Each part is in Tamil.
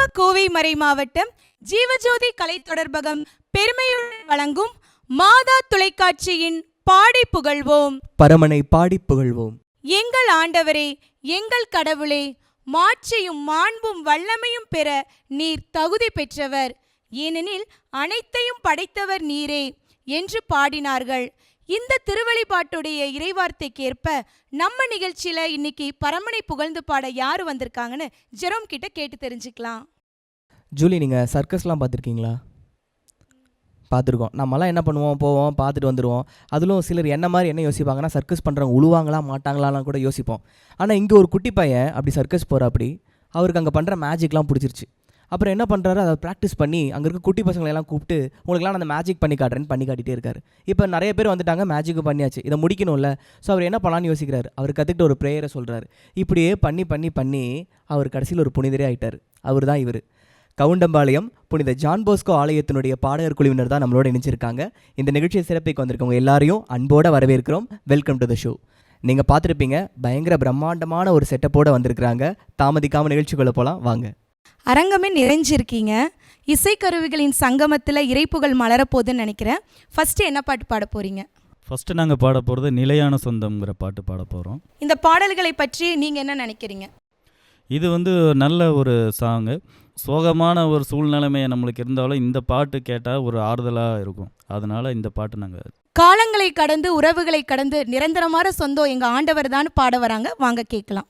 நம்ம கோவை மறை மாவட்டம் ஜீவஜோதி கலை தொடர்பகம் பெருமையுடன் வழங்கும் மாதா தொலைக்காட்சியின் பாடி புகழ்வோம். பரமனை பாடி புகழ்வோம். எங்கள் ஆண்டவரே, எங்கள் கடவுளே, மாட்சியும் மாண்பும் வல்லமையும் பெற நீர் தகுதி பெற்றவர், ஏனெனில் அனைத்தையும் படைத்தவர் நீரே என்று பாடினார்கள். இந்த திருவழிபாட்டுடைய இறைவார்த்தைக்கேற்ப நம்ம நிகழ்ச்சியில இன்னைக்கு பரமனை புகழ்ந்து பாட யாரு வந்திருக்காங்கன்னு ஜெரோம் கிட்ட கேட்டு தெரிஞ்சுக்கலாம். ஜூலி, நீங்கள் சர்க்கஸ்லாம் பார்த்துருக்கீங்களா? பார்த்துருக்கோம். நம்மலாம் என்ன பண்ணுவோம், போவோம், பார்த்துட்டு வந்துடுவோம். அதிலும் சிலர் என்ன மாதிரி என்ன யோசிப்பாங்கன்னா, சர்க்கஸ் பண்ணுறவங்க உழுவாங்களா மாட்டாங்களாலாம் கூட யோசிப்போம். ஆனால் இங்கே ஒரு குட்டி பையன் அப்படி சர்க்கஸ் போகிற அப்படி அவருக்கு அங்கே பண்ணுற மேஜிக்லாம் பிடிச்சிருச்சு. அப்புறம் என்ன பண்ணுறாரு, அதை ப்ராக்டிஸ் பண்ணி அங்கே இருக்க குட்டி பசங்களெல்லாம் கூப்பிட்டு உங்களுக்குலாம் அந்த மேஜிக் பண்ணி காட்டுறேன்னு பண்ணி காட்டிகிட்டே இருக்காரு. இப்போ நிறைய பேர் வந்துட்டாங்க, மேஜிக்கு பண்ணியாச்சு, இதை முடிக்கணும்ல. ஸோ அவர் என்ன பண்ணலான்னு யோசிக்கிறார். அவர் கற்றுக்கிட்ட ஒரு ப்ரேயரை சொல்கிறார். இப்படியே பண்ணி பண்ணி பண்ணி அவர் கடைசியில் ஒரு புனிதரே ஆகிட்டார். அவர் தான் இவர். கவுண்டம்பாளையம் புனித ஜான் போஸ்கோ ஆலயத்தினுடைய பாடகர் குழுவினர் தான் நம்மளோட இணைஞ்சிருக்காங்க. இந்த நிகழ்ச்சியை சிறப்பிக்க வந்திருக்கவங்க எல்லாரையும் அன்போடு வரவேற்கிறோம். Welcome to the show. நீங்கள் பார்த்துருப்பீங்க, பயங்கர பிரம்மாண்டமான ஒரு செட்டப்போடு வந்திருக்கிறாங்க. தாமதிக்காமல் நிகழ்ச்சிக்குள்ளே போகலாம் வாங்க. அரங்கமே நிறைஞ்சிருக்கீங்க. இசைக்கருவிகளின் சங்கமத்தில் இறைப்புகள் மலரப்போகுதுன்னு நினைக்கிறேன். ஃபஸ்ட்டு என்ன பாட்டு பாட போகிறீங்க? ஃபஸ்ட்டு நாங்கள் பாட போகிறது நிலையான சொந்தம்ங்கிற பாட்டு பாட போகிறோம். இந்த பாடல்களை பற்றி நீங்கள் என்ன நினைக்கிறீங்க? இது நல்ல ஒரு சாங்கு. சோகமான ஒரு சூழ்நிலைமை நம்மளுக்கு இருந்தாலும் இந்த பாட்டு கேட்டால் ஒரு ஆறுதலாக இருக்கும். அதனால் இந்த பாட்டு நாங்கள் காலங்களை கடந்து உறவுகளை கடந்து நிரந்தரமான சொந்தம் எங்கள் ஆண்டவர் தான் பாட வராங்க. வாங்க கேட்கலாம்.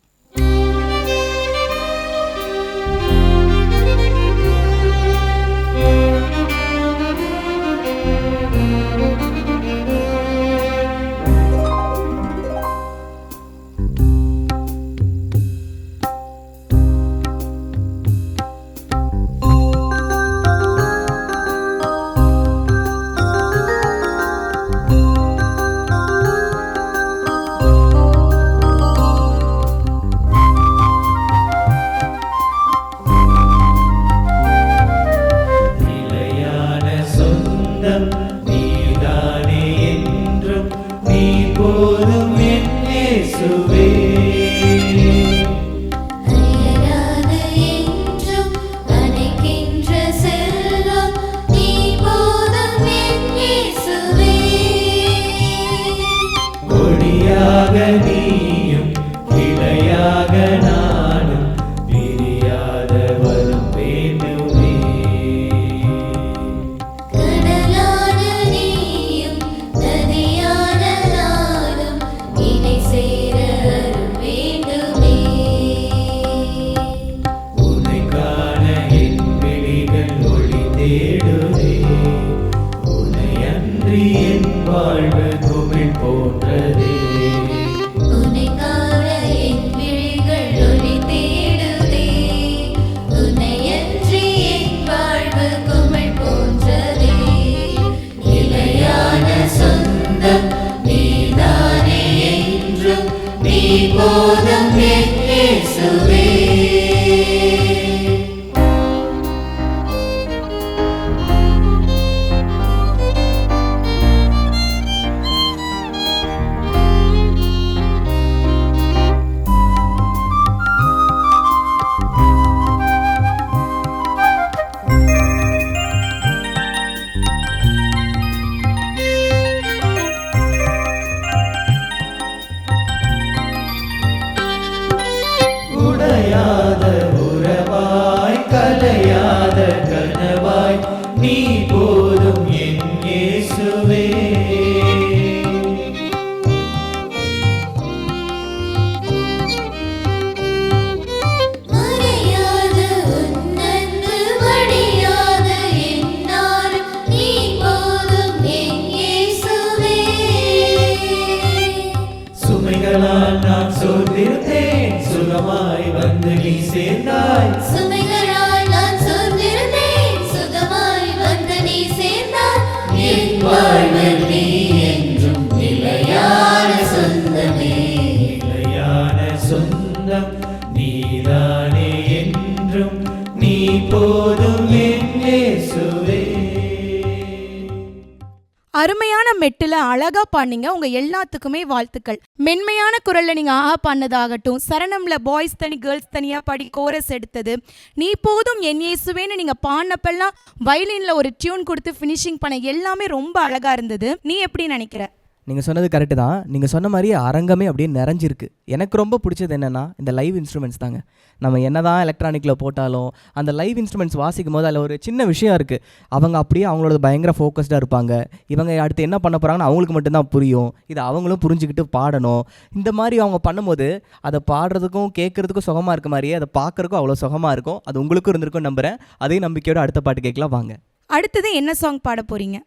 அருமையான மெட்டுல அழகா பாடினீங்க. உங்க எல்லாத்துக்குமே வாழ்த்துக்கள். மென்மையான குரல்ல நீங்க ஆஹா பாடினதாகட்டும், சரணம்ல பாய்ஸ் தனி கேர்ள்ஸ் தனியா பாடி கோரஸ் எடுத்தது, நீ போதும் என் இயேசுவேன்னு நீங்க பாடினப்பெல்லாம் வயலின்ல ஒரு டியூன் கொடுத்து ஃபினிஷிங் பண்ண எல்லாமே ரொம்ப அழகா இருந்தது. நீ எப்படி நினைக்கிற? நீங்கள் சொன்னது கரெக்டு தான். நீங்கள் சொன்ன மாதிரி அரங்கமே அப்படியே நிறைஞ்சிருக்கு. எனக்கு ரொம்ப பிடிச்சது என்னென்னா இந்த லைவ் இன்ஸ்ட்ருமெண்ட்ஸ் தாங்க. நம்ம என்ன தான் எலக்ட்ரானிக்கில் போட்டாலும் அந்த லைவ் இன்ஸ்ட்ருமெண்ட்ஸ் வாசிக்கும் போது அதில் ஒரு சின்ன விஷயம் இருக்குது. அவங்க அப்படியே அவங்களோட பயங்கர ஃபோக்கஸ்டாக இருப்பாங்க. இவங்க அடுத்து என்ன பண்ண போகிறாங்கன்னு அவங்களுக்கு மட்டும்தான் புரியும். இதை அவங்களும் புரிஞ்சுக்கிட்டு பாடணும். இந்த மாதிரி அவங்க பண்ணும்போது அதை பாடுறதுக்கும் கேட்குறதுக்கும் சுகமாக இருக்க மாதிரியே அதை பார்க்குறதுக்கும் அவ்வளோ சுகமாக இருக்கும். அது உங்களுக்கும் இருந்திருக்கும் நம்புகிறேன். அதே நம்பிக்கையோட அடுத்த பாட்டு கேட்கலாம் வாங்க. அடுத்தது என்ன சாங் பாட போறீங்க?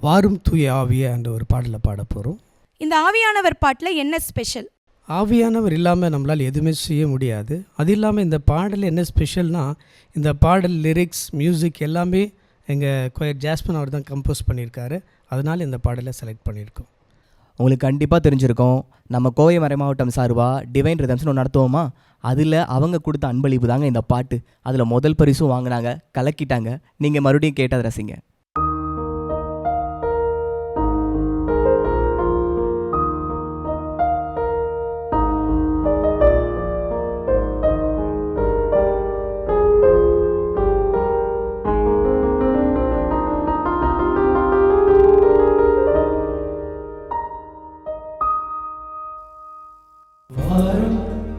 வாரும் தூய ஆவிய என்ற ஒரு பாடலை பாட போகிறோம். இந்த ஆவியானவர் பாட்டில் என்ன ஸ்பெஷல்? ஆவியானவர் இல்லாமல் நம்மளால் எதுவுமே செய்ய முடியாது. அது இல்லாமல் இந்த பாடல் என்ன ஸ்பெஷல்னால், இந்த பாடல் லிரிக்ஸ் மியூசிக் எல்லாமே எங்கள் கொயர் ஜாஸ்மின் அவர் தான் கம்போஸ் பண்ணியிருக்காரு. அதனால் இந்த பாடலை செலக்ட் பண்ணியிருக்கோம். உங்களுக்கு கண்டிப்பாக தெரிஞ்சிருக்கும், நம்ம கோவை மறை மாவட்டம் சார்பாக டிவைன் ரிதம்ஸ்னு ஒன்று நடத்துவோமா, அதில் அவங்க கொடுத்த அன்பளிப்பு தாங்க இந்த பாட்டு. அதில் முதல் பரிசும் வாங்கினாங்க, கலக்கிட்டாங்க. நீங்கள் மறுபடியும் கேட்டதை ரசிங்க.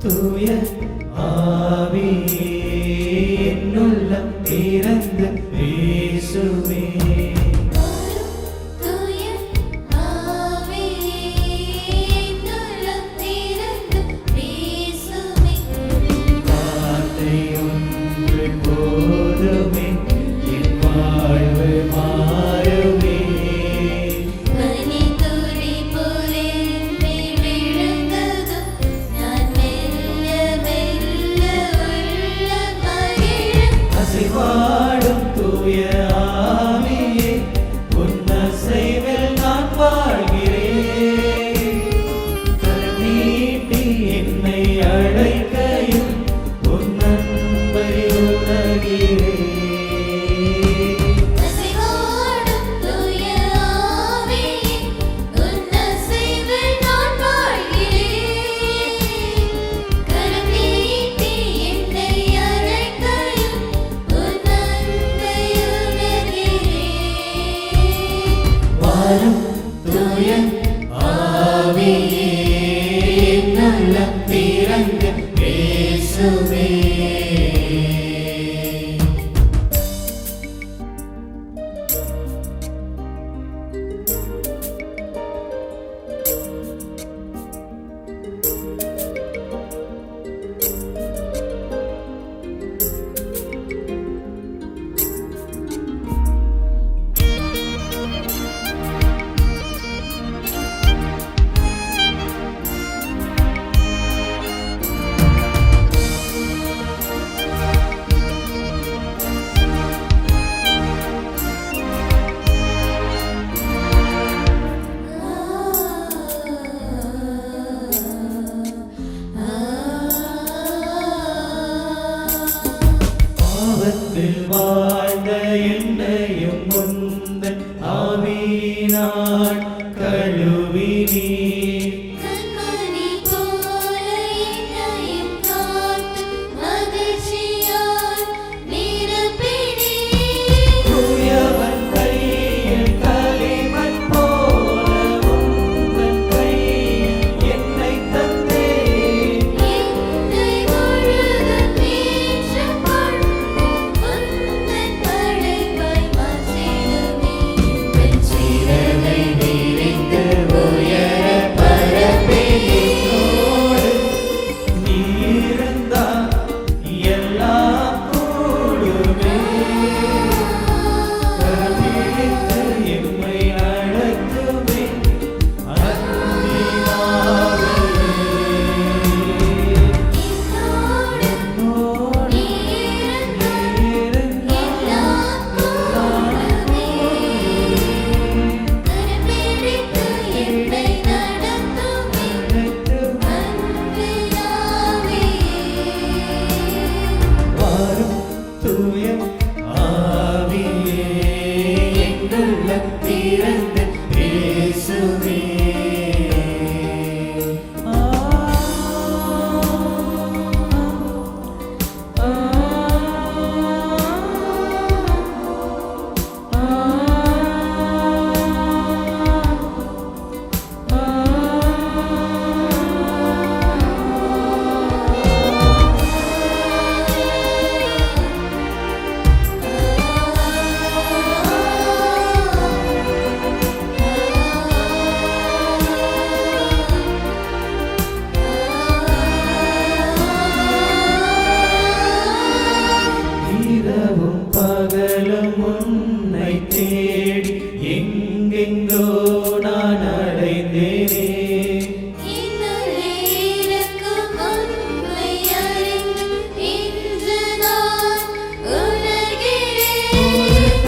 தூய ஆவியே என்னுள்ளம் திறந்து பேசுவே. வார்த்தை ஒன்று போதுமே என் வாழ்வு மாறுமே. வாடும் தூய ஆவியே உன் அசைவில் நான் வாழ்கிறேன். கருணீட்டி என்னை அழைக்கையில் உன் அன்பை உணர்கிறேன். வாரும் தூய ஆவியே என்னுள்ளம் திறந்து பேசுவே. பாவத்தில் வாழ்ந்த என்னையும் முந்தன் ஆவியினால் கழுவினீர். தூயவன் கையில் களிமண் போல உந்தன் கையில் என்னை தந்தேன். சிறகை விரித்து உயர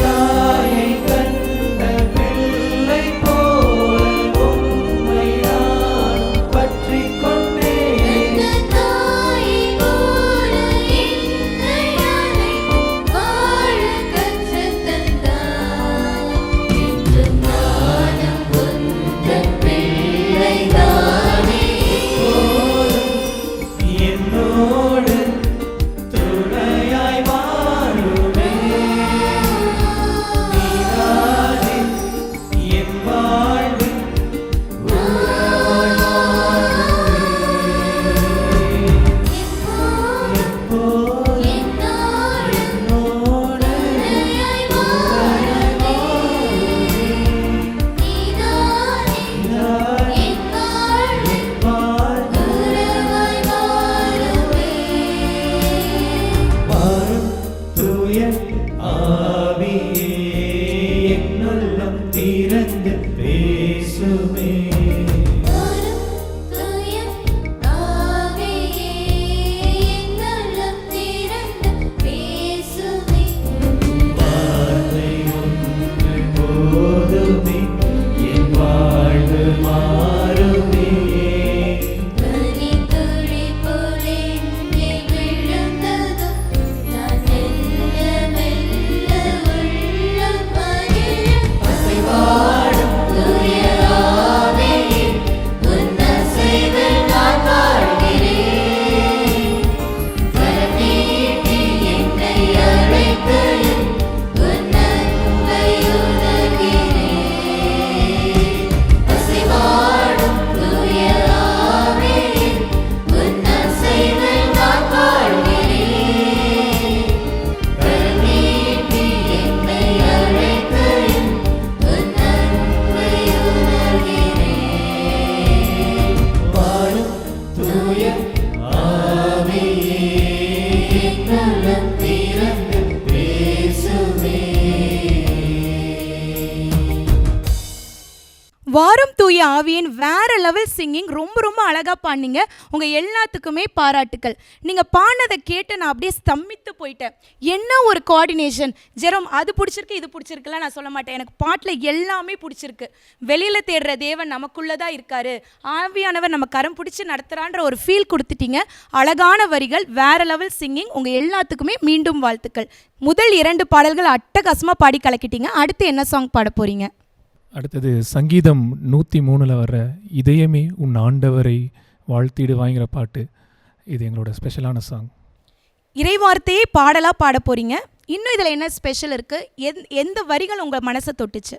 தாயை கண்ட பிள்ளை போல உம்மை நான் பற்றிக் கொண்டேன். என்னோடு துணையாய் வாழுமே. நீதானே என் வாழ்வின் உறவாய் வாழுமே. எப்போதும் என்னோடு துணையாய் வாழுமே. நீதானே என் வாழ்வின் வாரும் தூய ஆவியே, என்னுள்ளம் திறந்து பேசுமே. வார்த்தை ஒன்று போதுமே, என் வாழ்வு மாறுமே. அசைவாடும் தூய ஆவியே, உன் அசைவில் நான் வாழ்கிறேன். கரம் நீட்டி என்னை அழைத்து உன் அன்பை உணர்கிறேன். அசைவாடும் தூய ஆவியே, உன் அசைவில் நான் வாழ்கிறேன். கரம் நீட்டி என்னை அழைத்து உன் அன்பை உணர்கிறேன். வாழும் தூய ஆவியே, என்னுள்ளம் திறந்து பேசுமே. வாரும் தூய ஆவியின் வேற லெவல் சிங்கிங் ரொம்ப ரொம்ப அழகாக பாடினீங்க. உங்கள் எல்லாத்துக்குமே பாராட்டுக்கள். நீங்கள் பாடினதை கேட்டு நான் அப்படியே ஸ்தம்பித்து போயிட்டேன். என்ன ஒரு கோஆர்டினேஷன். ஜெரோம், அது பிடிச்சிருக்கு இது பிடிச்சிருக்குலாம் நான் சொல்ல மாட்டேன். எனக்கு பாட்டில் எல்லாமே பிடிச்சிருக்கு. வெளியில் தேடுற தேவன் நமக்குள்ளே தான் இருக்காரு, ஆவியானவர் நம்ம கரம் பிடிச்சி நடத்துகிறான்ற ஒரு ஃபீல் கொடுத்துட்டீங்க. அழகான வரிகள், வேற லெவல் சிங்கிங். உங்கள் எல்லாத்துக்குமே மீண்டும் வாழ்த்துக்கள். முதல் 2 பாடல்கள் அட்டகாசமாக பாடி கலக்கிட்டீங்க. அடுத்து என்ன சாங் பாட போகிறீங்க? அடுத்தது சங்கீதம் 103 வர்ற இதயமே உன் ஆண்டவரை வாழ்த்திடுவாங்கிற பாட்டு. இது எங்களோட ஸ்பெஷலான சாங். இறைவார்த்தையை பாடலாக பாட போகிறீங்க. இன்னும் இதில் என்ன ஸ்பெஷல் இருக்குது? எந்த வரிகள் உங்கள் மனசை தொட்டுச்சு?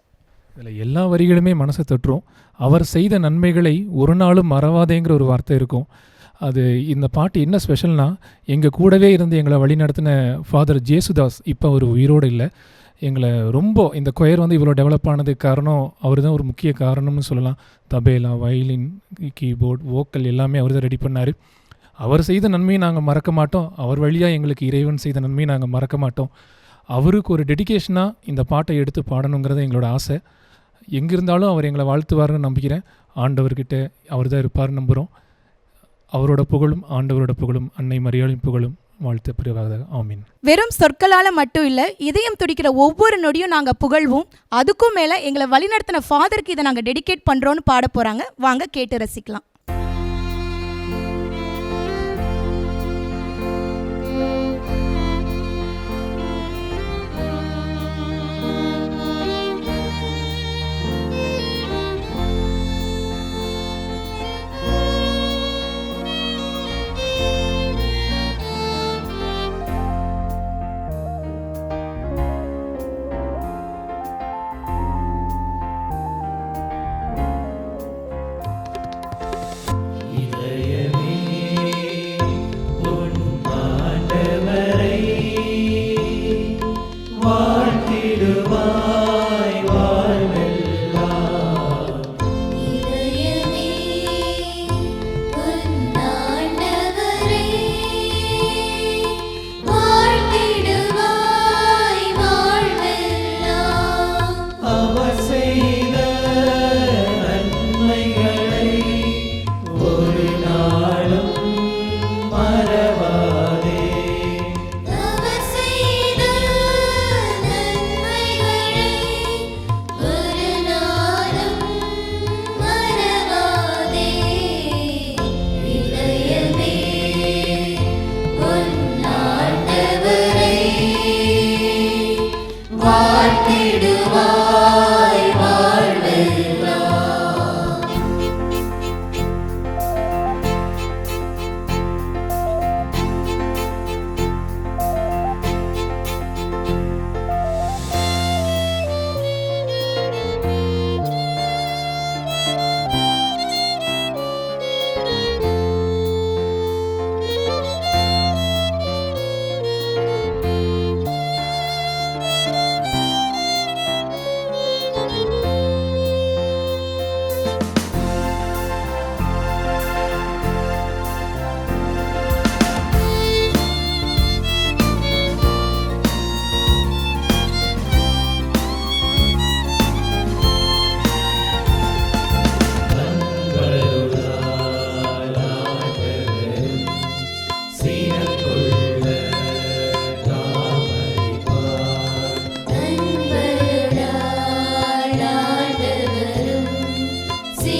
இதில் எல்லா வரிகளுமே மனசை தொற்றும். அவர் செய்த நன்மைகளை ஒரு நாளும் மறவாதேங்கிற ஒரு வார்த்தை இருக்கும். அது இந்த பாட்டு என்ன ஸ்பெஷல்னா, எங்கள் கூடவே இருந்து எங்களை வழிநடத்தின ஃபாதர் ஜேசுதாஸ் இப்போ அவர் உயிரோடு இல்லை. எங்களை ரொம்ப இந்த கொயர் வந்து இவ்வளோ டெவலப் ஆனதுக்கு காரணம் அவர் தான் ஒரு முக்கிய காரணம்னு சொல்லலாம். தபேலா, வயலின், கீபோர்ட், வோக்கல் எல்லாமே அவர் தான் ரெடி பண்ணார். அவர் செய்த நன்மையை நாங்கள் மறக்க மாட்டோம். அவர் வழியாக எங்களுக்கு இறைவன் செய்த நன்மையை நாங்கள் மறக்க மாட்டோம். அவருக்கு ஒரு டெடிகேஷனாக இந்த பாட்டை எடுத்து பாடணுங்கிறது எங்களோட ஆசை. எங்கே இருந்தாலும் அவர் எங்களை வாழ்த்துவார்னு நம்பிக்கிறேன். ஆண்டவர்கிட்ட அவர் தான் இருப்பார்னு நம்புகிறோம். அவரோட புகழும் ஆண்டவரோட புகழும் அன்னை மரியாளின் புகழும் வாழ்த்து பெறுவாக. ஆமீன். வெறும் சொற்களால் மட்டும் இல்லை, இதயம் துடிக்கிற ஒவ்வொரு நொடியும் நாங்கள் புகழ்வோம். அதுக்கும் மேலே எங்களை வழிநடத்தின ஃபாதருக்கு இதை நாங்கள் டெடிகேட் பண்ணுறோன்னு பாட போகிறாங்க. வாங்க கேட்டு ரசிக்கலாம்.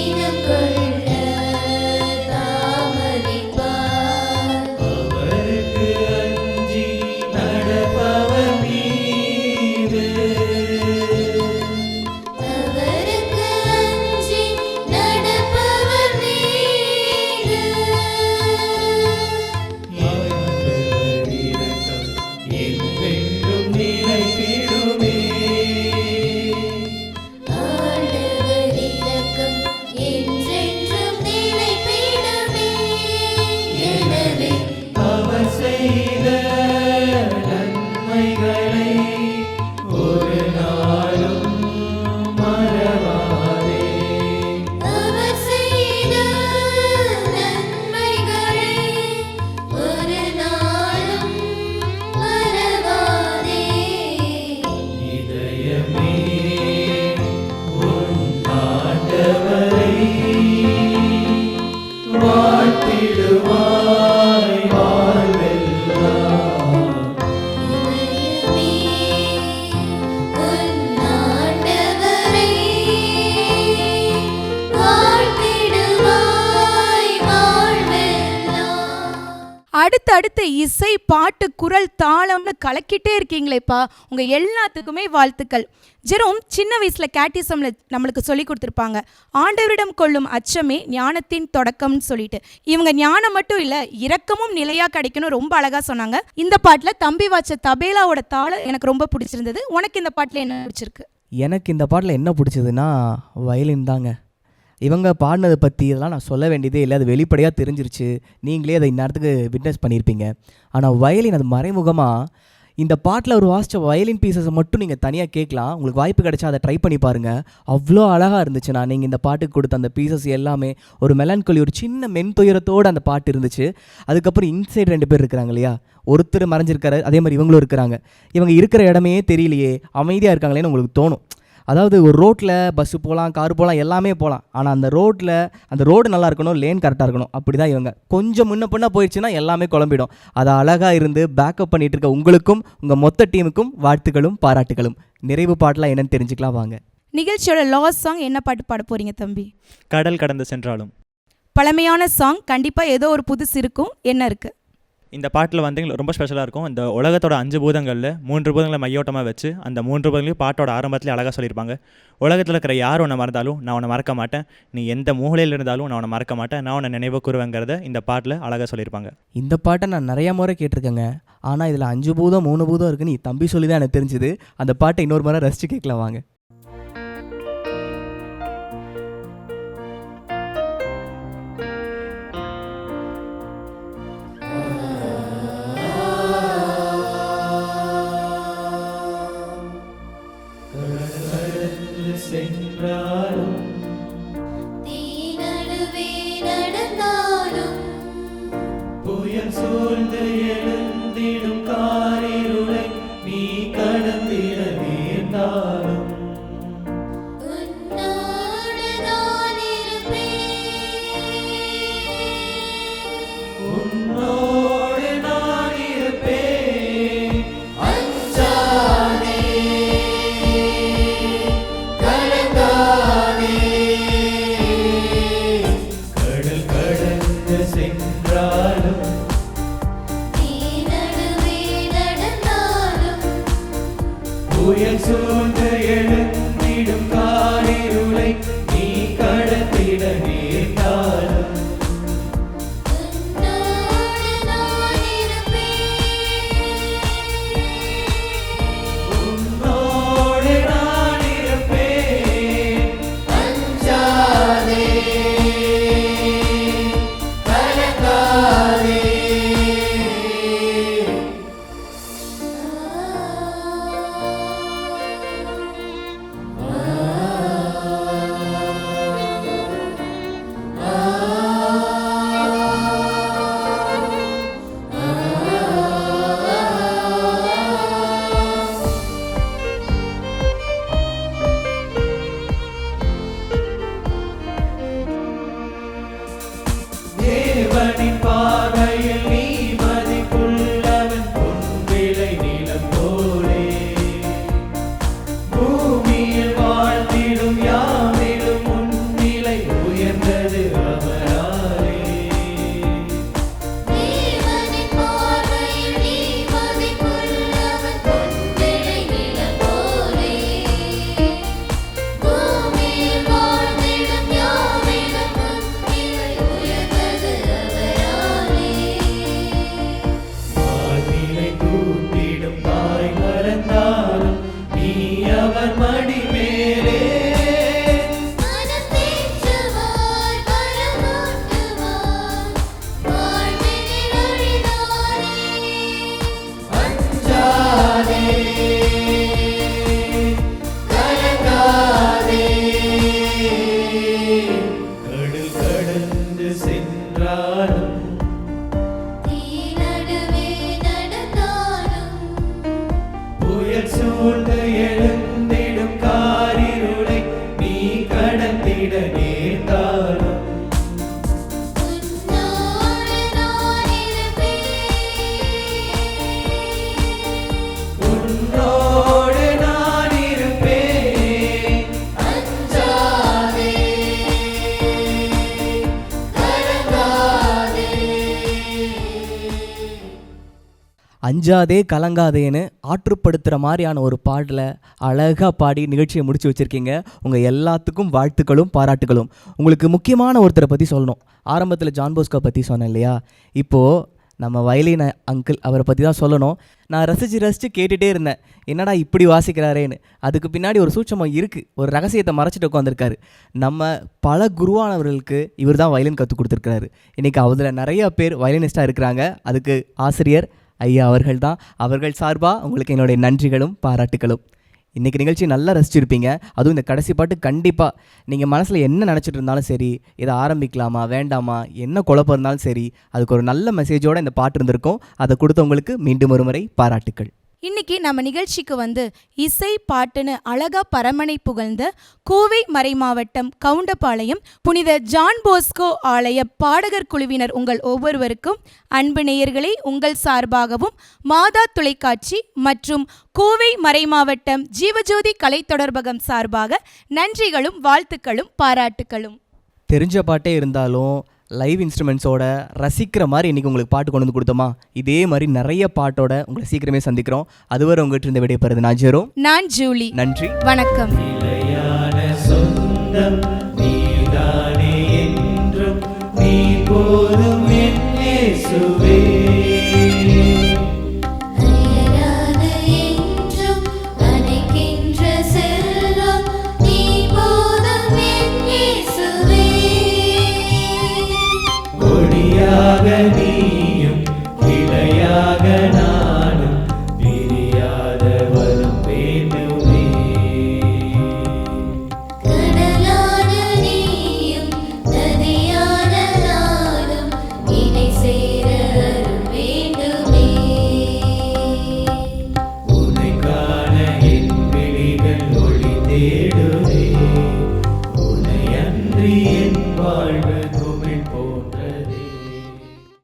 இனம் கொள்ள தாமதிப்பார். அவருக்கு அஞ்சி நடப்பவர் மீது அவருக்கு அஞ்சி நடப்பவர் மீது ஆண்டவர் இரக்கம் என்றென்றும் நிலைத்திடுமே. ஆண்டவர் இரக்கம் என்றென்றும் நிலைத்திடுமே. எனவே அவர் செய்த நன்மைகளை ஒரு நாளும் மறவாதே. அவர் செய்த நன்மைகளை ஒரு நாளும் மறவாதே. இதயமே உன் ஆண்டவரை வாழ்த்திடுவாய் வாழ்வெல்லாம். இதயமே உன் ஆண்டவரை வாழ்த்திடுவாய் வாழ்வெல்லாம். அடுத்தடுத்து இசை, பாட்டு, குரல், தாளம்னு கலக்கிட்டே இருக்கீங்களேப்பா. உங்கள் எல்லாத்துக்குமே வாழ்த்துக்கள். ஜெரோம் சின்ன வயசில் கேட்டிசம்ல நம்மளுக்கு சொல்லி கொடுத்துருப்பாங்க, ஆண்டவரிடம் கொள்ளும் அச்சமே ஞானத்தின் தொடக்கம்னு சொல்லிட்டு. இவங்க ஞானம் மட்டும் இல்லை, இரக்கமும் நிலையாக கிடைக்கணும் ரொம்ப அழகாக சொன்னாங்க. இந்த பாட்டில் தம்பி வாச்ச தபேலாவோட தாளம் எனக்கு ரொம்ப பிடிச்சிருந்தது. உனக்கு இந்த பாட்டில் என்ன பிடிச்சிருக்கு? எனக்கு இந்த பாட்டில் என்ன பிடிச்சதுன்னா வயலின் தாங்க. இவங்க பாடினதை பற்றி இதெல்லாம் நான் சொல்ல வேண்டியதே இல்லை, அது வெளிப்படையாக தெரிஞ்சிருச்சு. நீங்களே அதை இந்நேரத்துக்கு விட்னஸ் பண்ணியிருப்பீங்க. ஆனால் வயலின் அது மறைமுகமாக இந்த பாட்டில் ஒரு வாசித்த வயலின் பீசஸை மட்டும் நீங்கள் தனியாக கேட்கலாம். உங்களுக்கு வாய்ப்பு கிடைச்சா அதை ட்ரை பண்ணி பாருங்கள். அவ்வளோ அழகாக இருந்துச்சுண்ணா. நீங்கள் இந்த பாட்டுக்கு கொடுத்த அந்த பீசஸ் எல்லாமே ஒரு மெலான்கொலி, ஒரு சின்ன மென்துயரத்தோடு அந்த பாட்டு இருந்துச்சு. அதுக்கப்புறம் இன்சைட் 2 பேர் இருக்கிறாங்க இல்லையா, ஒருத்தர் மறைஞ்சிருக்காரு, அதே மாதிரி இவங்களும் இருக்கிறாங்க. இவங்க இருக்கிற இடமே தெரியலையே, அமைதியாக இருக்காங்களேன்னு உங்களுக்கு தோணும். அதாவது ஒரு ரோட்டில் பஸ்ஸு போகலாம், கார் போகலாம், எல்லாமே போகலாம். ஆனால் அந்த ரோடு நல்லா இருக்கணும், லேன் கரெக்டாக இருக்கணும். அப்படி தான் இவங்க. கொஞ்சம் முன்ன பின்ன போயிடுச்சுன்னா எல்லாமே குழம்பிடும். அதை அழகாக இருந்து பேக்கப் பண்ணிகிட்டு இருக்க உங்களுக்கும் உங்கள் மொத்த டீமுக்கும் வாழ்த்துக்களும் பாராட்டுகளும். நிறைவு பாட்டெலாம் என்னென்னு தெரிஞ்சுக்கலாம் வாங்க. நிகழ்ச்சியோட லாஸ்ட் சாங் என்ன பாட்டு பாட போறீங்க தம்பி? கடல் கடந்து சென்றாலும். பழமையான சாங், கண்டிப்பாக ஏதோ ஒரு புதுசு இருக்கும். என்ன இருக்குது? இந்த பாட்டில் வந்து எங்களுக்கு ரொம்ப ஸ்பெஷலாக இருக்கும். இந்த உலகத்தோட 5 பூதங்களில் 3 பூதங்களை மையோட்டமாக வச்சு அந்த 3 பூதங்களையும் பாட்டோட ஆரம்பத்திலே அழகாக சொல்லியிருப்பாங்க. உலகத்தில் இருக்கிற யார் உன்னை மறந்தாலும் நான் உன்னை மறக்க மாட்டேன், நீ எந்த மூலையில் இருந்தாலும் நான் உன்னை மறக்க மாட்டேன், நான் உன்னை நினைவு கூறுவேங்கிறத இந்த பாட்டில் அழகாக சொல்லியிருப்பாங்க. இந்த பாட்டை நான் நிறையா முறை கேட்டிருக்கேங்க. ஆனால் இதில் 5 பூதம் 3 பூதம் இருக்குன்னு தம்பி சொல்லி தான் எனக்கு தெரிஞ்சுது. அந்த பாட்டை இன்னொரு முறை ரசித்து கேட்கலாம் வாங்க. சென்றாலும் தீ நடுவே நடந்தாலும் புயல் சூழ்ந்து எழுந்திடும் காரிருளை நீ கடந்திட நேர்ந்தாலும் உயர்ந்தது அவராலே. தேவனின் பார்வையில் நீ மதிப்புள்ளவன், பொன்விளை நிலம் போலே. பூமியில் வாழ்ந்திடும் யாவிலும் உன்னிலை உயர்ந்தது அவராலே. வாழ்விலை கூட்டிடும் தாய் மறந்தாலும் நீ அவர் மடி மேலே. மனம் தேற்றுவார், பலமூட்டுவார், வாழ்வினில் அழிதாரே. அஞ்சாதே, கலங்காதே. கடல் கடந்து சென்றாலும் தீ நடுவே நடந்தாலும் புயல் சூழ்ந்து எழுந்திடும் காரிருளை நீ கடந்திட நேர்ந்தாலும் உன்னோடு நான் இருப்பேன். உன்னோடு நான் இருப்பேன். அஞ்சாதே, கலங்காதே. அஞ்சாதே கலங்காதேன்னு ஆற்றுப்படுத்துகிற மாதிரியான ஒரு பாடலை அழகாக பாடி நிகழ்ச்சியை முடிச்சு வச்சுருக்கீங்க. உங்கள் எல்லாத்துக்கும் வாழ்த்துக்களும் பாராட்டுகளும். உங்களுக்கு முக்கியமான ஒருத்தரை பற்றி சொல்லணும். ஆரம்பத்தில் ஜான் போஸ்கோ பற்றி சொன்னேன் இல்லையா, இப்போது நம்ம வயலின் அங்கிள் அவரை பற்றி தான் சொல்லணும். நான் ரசித்து கேட்டுகிட்டே இருந்தேன், என்னடா இப்படி வாசிக்கிறாரேன்னு. அதுக்கு பின்னாடி ஒரு சூட்சமம் இருக்குது, ஒரு ரகசியத்தை மறைச்சிட்டு உட்காந்துருக்காரு. நம்ம பல குருவானவர்களுக்கு இவர் தான் வயலின் கற்றுக் கொடுத்துருக்காரு. இன்றைக்கி அதில் நிறையா பேர் வயலினிஸ்ட்டாக இருக்கிறாங்க. அதுக்கு ஆசிரியர் ஐயா அவர்கள் தான். அவர்கள் சார்பாக உங்களுக்கு என்னுடைய நன்றிகளும் பாராட்டுகளும். இன்றைக்கி நிகழ்ச்சி நல்லா ரசிச்சிருப்பீங்க. அதுவும் இந்த கடைசி பாட்டு கண்டிப்பாக நீங்கள் மனசில் என்ன நினச்சிட்டு இருந்தாலும் சரி, இதை ஆரம்பிக்கலாமா வேண்டாமா, என்ன குழப்பம் இருந்தாலும் சரி, அதுக்கு ஒரு நல்ல மெசேஜோடு இந்த பாட்டு இருந்திருக்கும். அதை கொடுத்தவங்களுக்கு மீண்டும் ஒரு முறை பாராட்டுக்கள். இன்னைக்கு நம்ம நிகழ்ச்சிக்கு வந்து இசை பாட்டுன்னு அழகா பரமனை புகழ்ந்த கோவை மறைமாவட்டம் கவுண்டபாளையம் புனித ஜான் போஸ்கோ ஆலய பாடகர் குழுவினர் உங்கள் ஒவ்வொருவருக்கும் அன்பு நேயர்களே உங்கள் சார்பாகவும் மாதா தொலைக்காட்சி மற்றும் கோவை மறைமாவட்டம் ஜீவஜோதி கலை தொடர்பகம் சார்பாக நன்றிகளும் வாழ்த்துக்களும் பாராட்டுக்களும். தெரிஞ்ச பாட்டே இருந்தாலும் லைவ் இன்ஸ்ட்ருமெண்ட்ஸோட ரசிக்கிற மாதிரி இன்றைக்கி உங்களுக்கு பாட்டு கொண்டு வந்து கொடுத்தோமா, இதே மாதிரி நிறைய பாட்டோட உங்களை சீக்கிரமே சந்திக்கிறோம். அதுவரை உங்கள்கிட்ட இருந்து விடைபெறுது நான் ஜெரோம். நான் ஜூலி. நன்றி, வணக்கம். நிலையான சொந்தம் நீதானே என்றும், நீ போதும் என் இயேசுவே.